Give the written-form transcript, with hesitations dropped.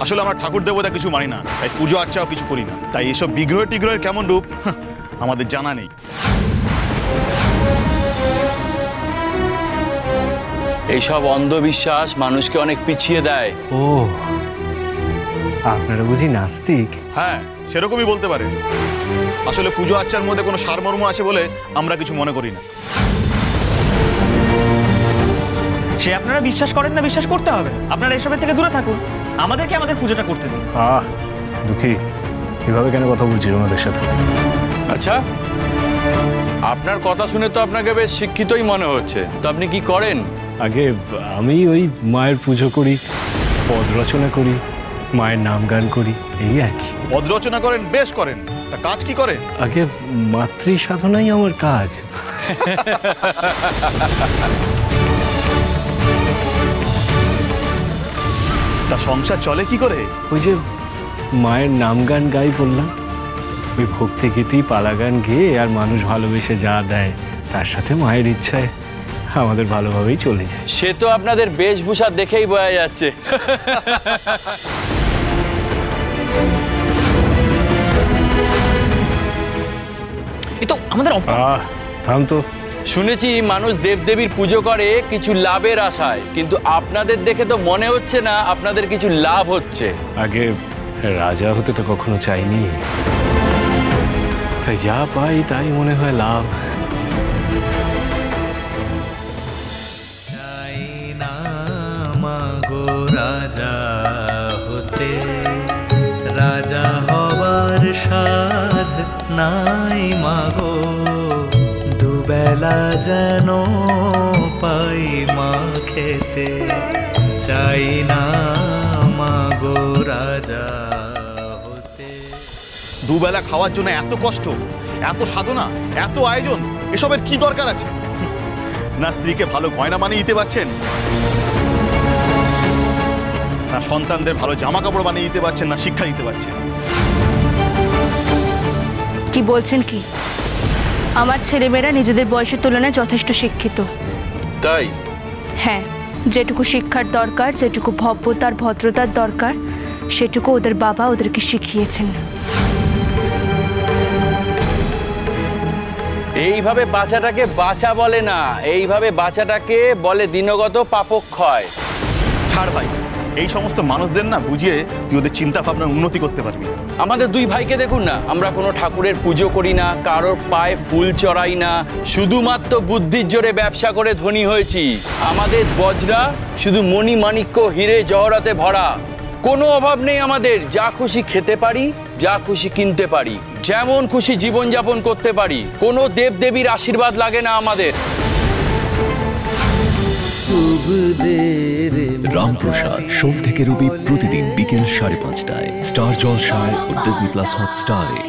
আসলে আমরা ঠাকুর দেবতা কিছু মানি না, তাই পুজো আর্চাও কিছু করি না। তাই এসব বিগ্রহ টিগ্রহের কেমন রূপ আমাদের জানা নেই। এইসব অন্ধবিশ্বাস মানুষকে অনেক পিছিয়ে দেয়। ও, আপনারা বুঝি নাস্তিক? হ্যাঁ, সেরকমই বলতে পারেন। আসলে পুজো আর্চার মধ্যে কোনো সারমর্ম আছে বলে আমরা কিছু মনে করি না। সে আপনারা বিশ্বাস করেন না, বিশ্বাস করতে হবে। আপনারা এসবের থেকে দূরে থাকুন, আমাদেরকে আমাদের পুজোটা করতে দিন। দুঃখী, এভাবে কেন কথা বলছিস ওনাদের সাথে? আচ্ছা, আপনার কথা শুনে তো আপনাকে বেশ শিক্ষিতই মনে হচ্ছে। তো আপনি কি করেন? আগে আমি ওই মায়ের পুজো করি, পদ রচনা করি, মায়ের নাম গান করি, এই আর কি। পদ রচনা করেন, বেশ করেন। তা কাজ কি করেন? আগে মাতৃ সাধনাই আমার কাজ। তা সংসার চলে কি করে? ওই যে মায়ের নাম গান গাই বললাম, ওই ভক্তি গীতি পালা গান গেয়ে আর মানুষ ভালোবেসে যা দেয় তার সাথে মায়ের ইচ্ছায় আমাদের ভালোভাবেই চলে যায়। সে তো আপনাদের বেশভূষা দেখেই বোঝা যাচ্ছে। এ তো আমাদের থাম তো। শুনেছি মানুষ দেবদেবীর পুজো করে কিছু লাভের আশায়, কিন্তু আপনাদের দেখে তো মনে হচ্ছে না আপনাদের কিছু লাভ হচ্ছে। আগে রাজা হতে তো কখনো চাইনি, তাই যা পাই তাই মনে হয় লাভ। চাই না মাগো রাজা হতে, রাজা হবার সাধ নাই মাগো, দুবেলা যেন পাই মা খেতে, চাই না মাগো রাজা হতে। দুবেলা খাওয়ার জন্য এত কষ্ট, এত সাধনা, এত আয়োজন, এসবের কি দরকার আছে? না স্ত্রীকে ভালো গয়না বানিয়ে দিতে পারছেন, না সন্তানদের ভালো জামা কাপড় বানিয়ে দিতে পারছেন, না শিক্ষা দিতে পারছেন। কি বলছেন কি? আমার ছেলেমেয়েরা নিজেদের বয়সের তুলনায় যথেষ্ট শিক্ষিত। তাই? হ্যাঁ, যেটুকু শিক্ষার দরকার, যেটুকু ভব্যতার ভদ্রতার দরকার, সেটুকু ওদের বাবা ওদেরকে শিখিয়েছেন। এইভাবে বাচ্চাটাকে বাঁচা বলে না, এইভাবে বাচ্চাটাকে বলে দিনগত পাপক্ষয়। ছাড় ভাই, এই সমস্ত মানুষদের না বুঝিয়ে তুই ওদের চিন্তা ভাবনার উন্নতি করতে পারবি। আমাদের দুই ভাইকে দেখুন না, আমরা কোনো ঠাকুরের পুজো করি না, কারোর পায়ে ফুল চড়াই না, শুধুমাত্র বুদ্ধির জোরে ব্যবসা করে ধনী হয়েছি। আমাদের বজরা শুধু মণি মাণিক্য হিরে জহরাতে ভরা, কোনো অভাব নেই আমাদের। যা খুশি খেতে পারি, যা খুশি কিনতে পারি, যেমন খুশি জীবনযাপন করতে পারি, কোনো দেবদেবীর আশীর্বাদ লাগে না আমাদের। রামপ্রসাদ সোম থেকে রবি প্রতিদিন বিকেল 5:30টায় স্টার জলসায় ও ডিজনি প্লাস হটস্টারে।